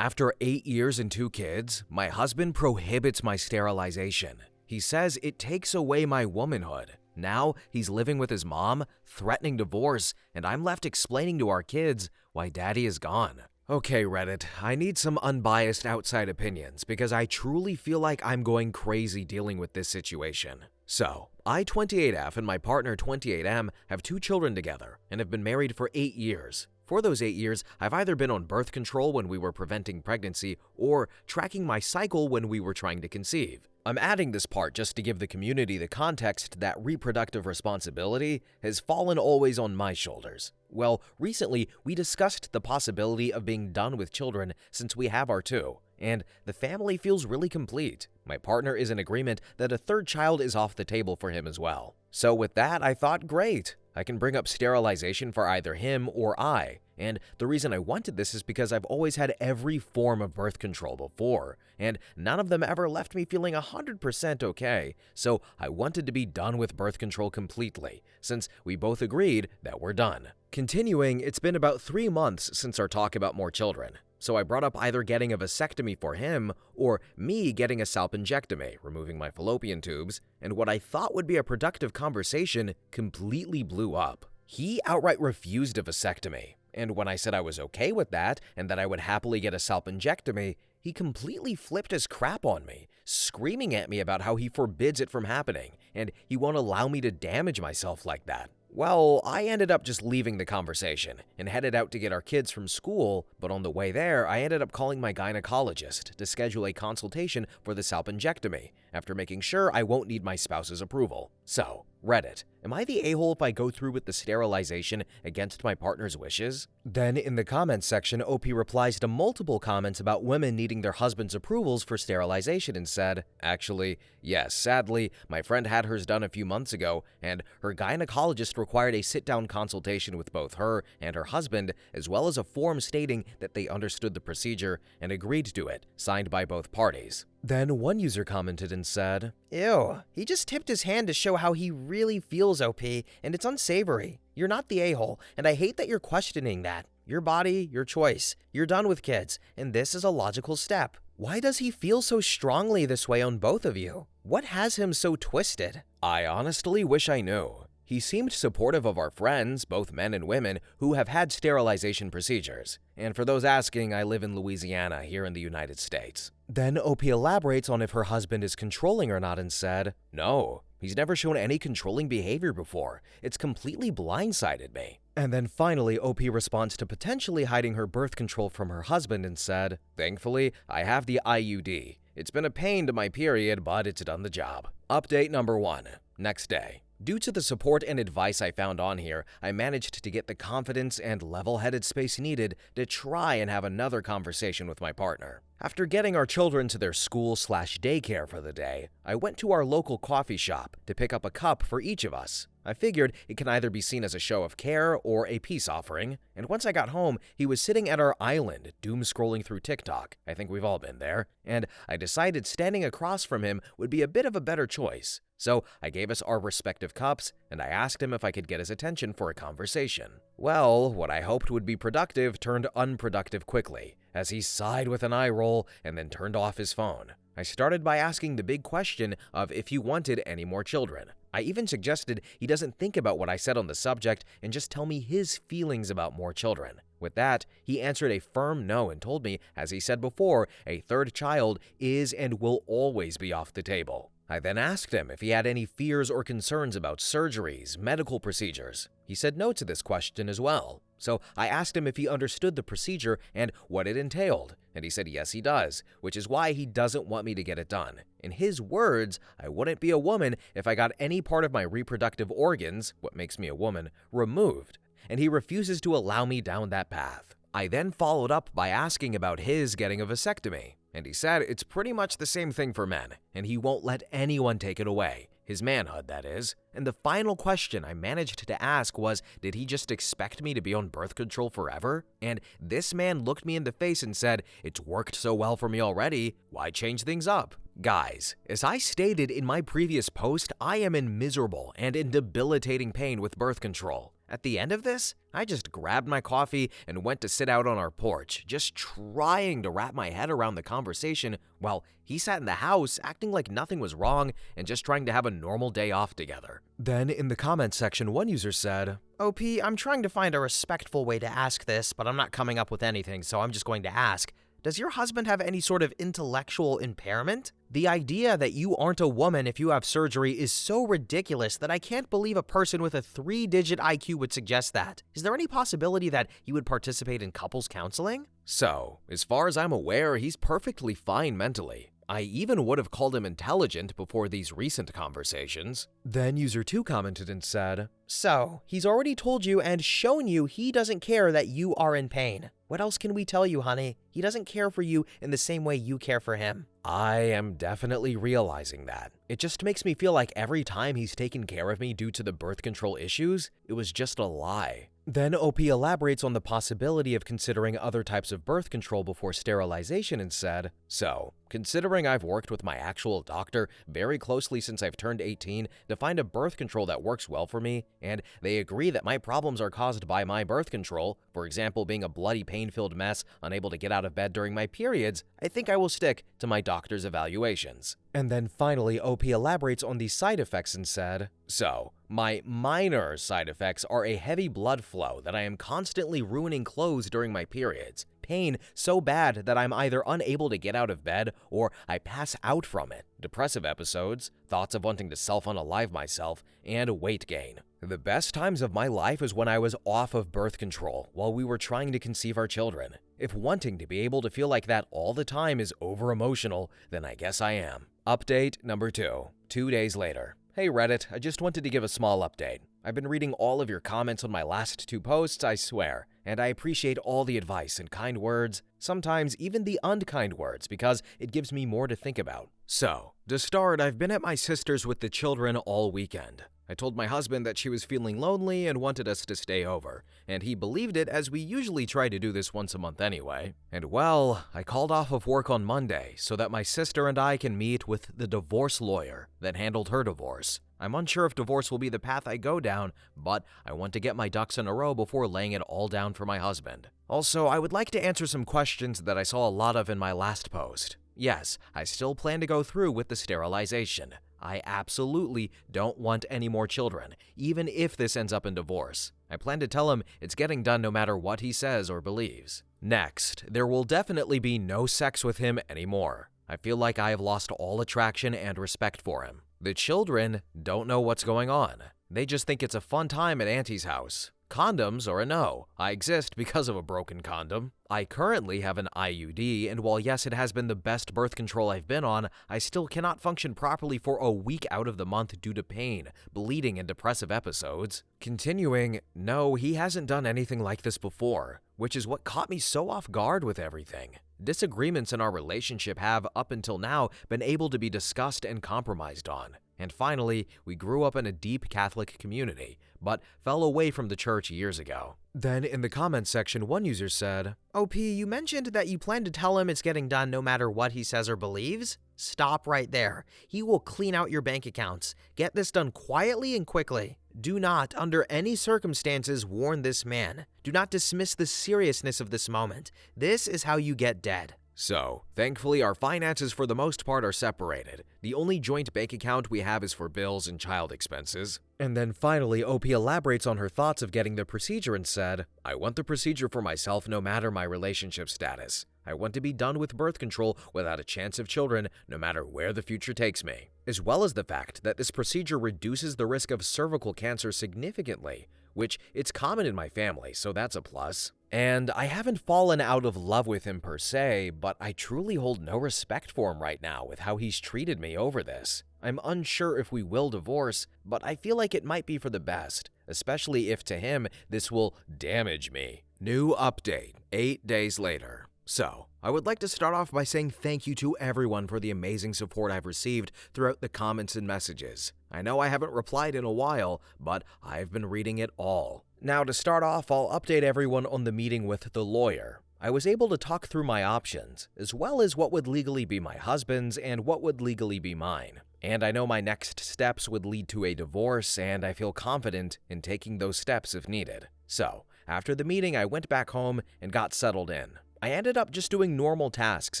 After 8 years and 2 kids, my husband prohibits my sterilization. He says it takes away my womanhood. Now he's living with his mom, threatening divorce, and I'm left explaining to our kids why daddy is gone. Okay, Reddit, I need some unbiased outside opinions because I truly feel like I'm going crazy dealing with this situation. So, I, 28F, and my partner, 28M, have 2 children together and have been married for 8 years. For those 8 years, I've either been on birth control when we were preventing pregnancy or tracking my cycle when we were trying to conceive. I'm adding this part just to give the community the context that reproductive responsibility has fallen always on my shoulders. Well, recently, we discussed the possibility of being done with children since we have our 2, and the family feels really complete. My partner is in agreement that a 3rd child is off the table for him as well. So with that, I thought, great, I can bring up sterilization for either him or I. And the reason I wanted this is because I've always had every form of birth control before, and none of them ever left me feeling 100% okay, so I wanted to be done with birth control completely, since we both agreed that we're done. Continuing, it's been about 3 months since our talk about more children, so I brought up either getting a vasectomy for him or me getting a salpingectomy, removing my fallopian tubes, and what I thought would be a productive conversation completely blew up. He outright refused a vasectomy. And when I said I was okay with that and that I would happily get a salpingectomy, he completely flipped his crap on me, screaming at me about how he forbids it from happening and he won't allow me to damage myself like that. Well, I ended up just leaving the conversation and headed out to get our kids from school, but on the way there, I ended up calling my gynecologist to schedule a consultation for the salpingectomy after making sure I won't need my spouse's approval. So, Reddit, am I the a-hole if I go through with the sterilization against my partner's wishes? Then in the comments section, OP replies to multiple comments about women needing their husband's approvals for sterilization and said, actually, yes, sadly, my friend had hers done a few months ago, and her gynecologist required a sit-down consultation with both her and her husband, as well as a form stating that they understood the procedure and agreed to it, signed by both parties. Then one user commented and said, "Ew, he just tipped his hand to show how he really feels, OP, and it's unsavory. You're not the a-hole, and I hate that you're questioning that. Your body, your choice. You're done with kids, and this is a logical step. Why does he feel so strongly this way on both of you? What has him so twisted?" I honestly wish I knew. He seemed supportive of our friends, both men and women, who have had sterilization procedures. And for those asking, I live in Louisiana, here in the United States. Then OP elaborates on if her husband is controlling or not and said, "No, he's never shown any controlling behavior before. It's completely blindsided me." And then finally, OP responds to potentially hiding her birth control from her husband and said, "Thankfully, I have the IUD. It's been a pain to my period, but it's done the job." Update number 1. Next day. Due to the support and advice I found on here, I managed to get the confidence and level-headed space needed to try and have another conversation with my partner. After getting our children to their school/daycare for the day, I went to our local coffee shop to pick up a cup for each of us. I figured it can either be seen as a show of care or a peace offering, and once I got home, he was sitting at our island, doom-scrolling through TikTok. I think we've all been there, and I decided standing across from him would be a bit of a better choice. So I gave us our respective cups, and I asked him if I could get his attention for a conversation. Well, what I hoped would be productive turned unproductive quickly, as he sighed with an eye roll and then turned off his phone. I started by asking the big question of if he wanted any more children. I even suggested he doesn't think about what I said on the subject and just tell me his feelings about more children. With that, he answered a firm no and told me, as he said before, a 3rd child is and will always be off the table. I then asked him if he had any fears or concerns about surgeries, medical procedures. He said no to this question as well. So I asked him if he understood the procedure and what it entailed, and he said yes he does, which is why he doesn't want me to get it done. In his words, I wouldn't be a woman if I got any part of my reproductive organs, what makes me a woman, removed, and he refuses to allow me down that path. I then followed up by asking about his getting a vasectomy, and he said it's pretty much the same thing for men, and he won't let anyone take it away. His manhood, that is. And the final question I managed to ask was, did he just expect me to be on birth control forever? And this man looked me in the face and said, "It's worked so well for me already, why change things up?" Guys, as I stated in my previous post, I am in miserable and in debilitating pain with birth control. At the end of this, I just grabbed my coffee and went to sit out on our porch, just trying to wrap my head around the conversation while he sat in the house acting like nothing was wrong and just trying to have a normal day off together. Then in the comments section, one user said, "OP, I'm trying to find a respectful way to ask this, but I'm not coming up with anything, so I'm just going to ask. Does your husband have any sort of intellectual impairment? The idea that you aren't a woman if you have surgery is so ridiculous that I can't believe a person with a 3-digit IQ would suggest that. Is there any possibility that he would participate in couples counseling?" So, as far as I'm aware, he's perfectly fine mentally. I even would have called him intelligent before these recent conversations. Then user 2 commented and said, "So, he's already told you and shown you he doesn't care that you are in pain. What else can we tell you, honey? He doesn't care for you in the same way you care for him." I am definitely realizing that. It just makes me feel like every time he's taken care of me due to the birth control issues, it was just a lie. Then OP elaborates on the possibility of considering other types of birth control before sterilization and said, "So, considering I've worked with my actual doctor very closely since I've turned 18 to find a birth control that works well for me, and they agree that my problems are caused by my birth control, for example being a bloody pain-filled mess, unable to get out of bed during my periods, I think I will stick to my doctor's evaluations." And then finally, OP elaborates on the side effects and said, "So, my minor side effects are a heavy blood flow that I am constantly ruining clothes during my periods, pain so bad that I'm either unable to get out of bed or I pass out from it, depressive episodes, thoughts of wanting to self-unalive myself, and weight gain. The best times of my life is when I was off of birth control while we were trying to conceive our children. If wanting to be able to feel like that all the time is over-emotional, then I guess I am." Update number 2, 2 days later. "Hey Reddit, I just wanted to give a small update. I've been reading all of your comments on my last 2 posts, I swear, and I appreciate all the advice and kind words, sometimes even the unkind words, because it gives me more to think about. So, to start, I've been at my sister's with the children all weekend. I told my husband that she was feeling lonely and wanted us to stay over, and he believed it as we usually try to do this once a month anyway. And well, I called off of work on Monday so that my sister and I can meet with the divorce lawyer that handled her divorce. I'm unsure if divorce will be the path I go down, but I want to get my ducks in a row before laying it all down for my husband. Also, I would like to answer some questions that I saw a lot of in my last post. Yes, I still plan to go through with the sterilization. I absolutely don't want any more children, even if this ends up in divorce. I plan to tell him it's getting done no matter what he says or believes. Next, there will definitely be no sex with him anymore. I feel like I have lost all attraction and respect for him. The children don't know what's going on. They just think it's a fun time at Auntie's house. Condoms are a no. I exist because of a broken condom. I currently have an IUD, and while yes, it has been the best birth control I've been on, I still cannot function properly for a week out of the month due to pain, bleeding, and depressive episodes. Continuing, no, he hasn't done anything like this before, which is what caught me so off guard with everything. Disagreements in our relationship have, up until now, been able to be discussed and compromised on. And finally, we grew up in a deep Catholic community, but fell away from the church years ago. Then in the comments section, one user said, "OP, you mentioned that you plan to tell him it's getting done no matter what he says or believes? Stop right there. He will clean out your bank accounts. Get this done quietly and quickly. Do not, under any circumstances, warn this man. Do not dismiss the seriousness of this moment. This is how you get dead." So, thankfully our finances for the most part are separated. The only joint bank account we have is for bills and child expenses. And then finally, OP elaborates on her thoughts of getting the procedure and said, "I want the procedure for myself no matter my relationship status. I want to be done with birth control without a chance of children no matter where the future takes me. As well as the fact that this procedure reduces the risk of cervical cancer significantly, which it's common in my family, so that's a plus. And I haven't fallen out of love with him per se, but I truly hold no respect for him right now with how he's treated me over this. I'm unsure if we will divorce, but I feel like it might be for the best, especially if to him this will damage me." New update, 8 days later. So, I would like to start off by saying thank you to everyone for the amazing support I've received throughout the comments and messages. I know I haven't replied in a while, but I've been reading it all. Now to start off, I'll update everyone on the meeting with the lawyer. I was able to talk through my options, as well as what would legally be my husband's and what would legally be mine. And I know my next steps would lead to a divorce, and I feel confident in taking those steps if needed. So, after the meeting, I went back home and got settled in. I ended up just doing normal tasks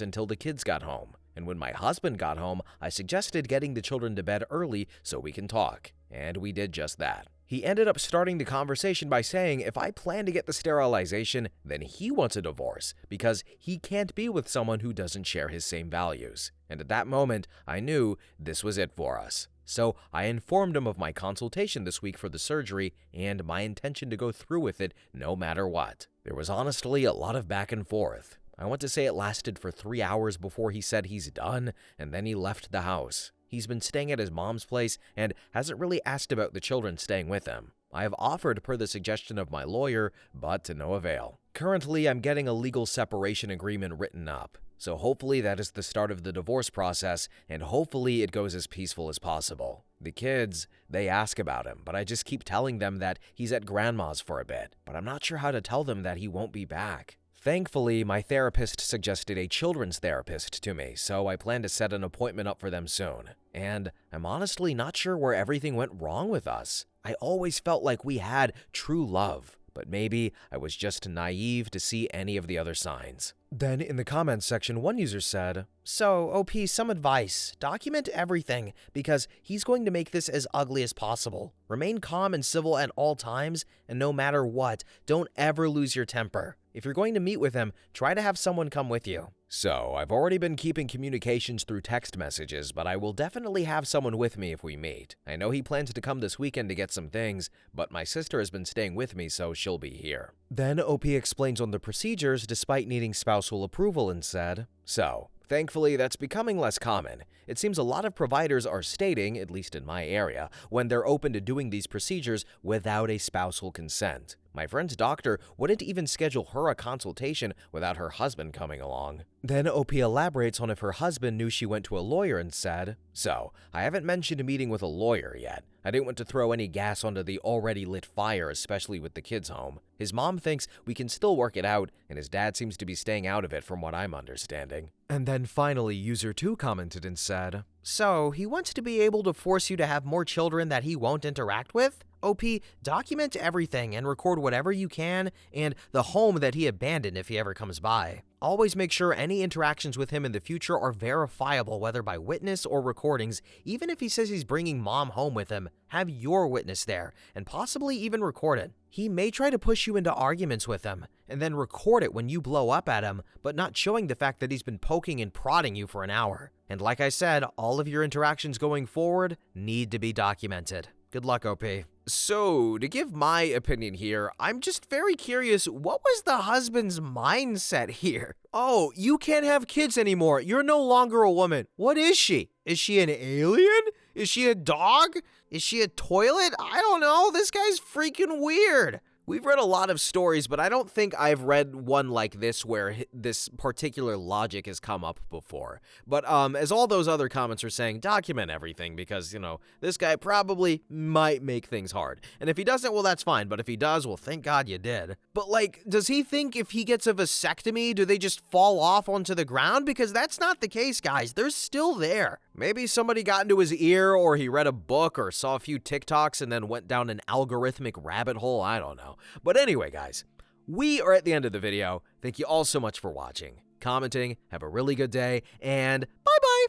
until the kids got home. And when my husband got home, I suggested getting the children to bed early so we can talk. And we did just that. He ended up starting the conversation by saying if I plan to get the sterilization, then he wants a divorce because he can't be with someone who doesn't share his same values. And at that moment, I knew this was it for us. So I informed him of my consultation this week for the surgery and my intention to go through with it no matter what. There was honestly a lot of back and forth. I want to say it lasted for 3 hours before he said he's done, and then he left the house. He's been staying at his mom's place and hasn't really asked about the children staying with him. I have offered per the suggestion of my lawyer, but to no avail. Currently, I'm getting a legal separation agreement written up. So hopefully that is the start of the divorce process, and hopefully it goes as peaceful as possible. The kids, they ask about him, but I just keep telling them that he's at grandma's for a bit, but I'm not sure how to tell them that he won't be back. Thankfully, my therapist suggested a children's therapist to me, so I plan to set an appointment up for them soon. And I'm honestly not sure where everything went wrong with us. I always felt like we had true love, but maybe I was just naive to see any of the other signs. Then in the comments section, one user said, "So, OP, some advice. Document everything, because he's going to make this as ugly as possible. Remain calm and civil at all times, and no matter what, don't ever lose your temper. If you're going to meet with him, try to have someone come with you." So, I've already been keeping communications through text messages, but I will definitely have someone with me if we meet. I know he plans to come this weekend to get some things, but my sister has been staying with me, so she'll be here. Then OP explains on the procedures despite needing spousal approval and said, "So, thankfully, that's becoming less common. It seems a lot of providers are stating, at least in my area, when they're open to doing these procedures without a spousal consent. My friend's doctor wouldn't even schedule her a consultation without her husband coming along." Then OP elaborates on if her husband knew she went to a lawyer and said, "So, I haven't mentioned a meeting with a lawyer yet. I didn't want to throw any gas onto the already lit fire, especially with the kids home. His mom thinks we can still work it out, and his dad seems to be staying out of it from what I'm understanding." And then finally, user 2 commented and said, "So, he wants to be able to force you to have more children that he won't interact with? OP, document everything and record whatever you can and the home that he abandoned if he ever comes by. Always make sure any interactions with him in the future are verifiable, whether by witness or recordings. Even if he says he's bringing mom home with him, have your witness there and possibly even record it. He may try to push you into arguments with him and then record it when you blow up at him, but not showing the fact that he's been poking and prodding you for an hour. And like I said, all of your interactions going forward need to be documented. Good luck, OP." So, to give my opinion here, I'm just very curious, what was the husband's mindset here? Oh, you can't have kids anymore. You're no longer a woman. What is she? Is she an alien? Is she a dog? Is she a toilet? I don't know. This guy's freaking weird. We've read a lot of stories, but I don't think I've read one like this where this particular logic has come up before. But as all those other comments are saying, document everything because, this guy probably might make things hard. And if he doesn't, well, that's fine. But if he does, well, thank God you did. But does he think if he gets a vasectomy, do they just fall off onto the ground? Because that's not the case, guys. They're still there. Maybe somebody got into his ear or he read a book or saw a few TikToks and then went down an algorithmic rabbit hole. I don't know. But anyway, guys, we are at the end of the video. Thank you all so much for watching, commenting. Have a really good day, and bye-bye.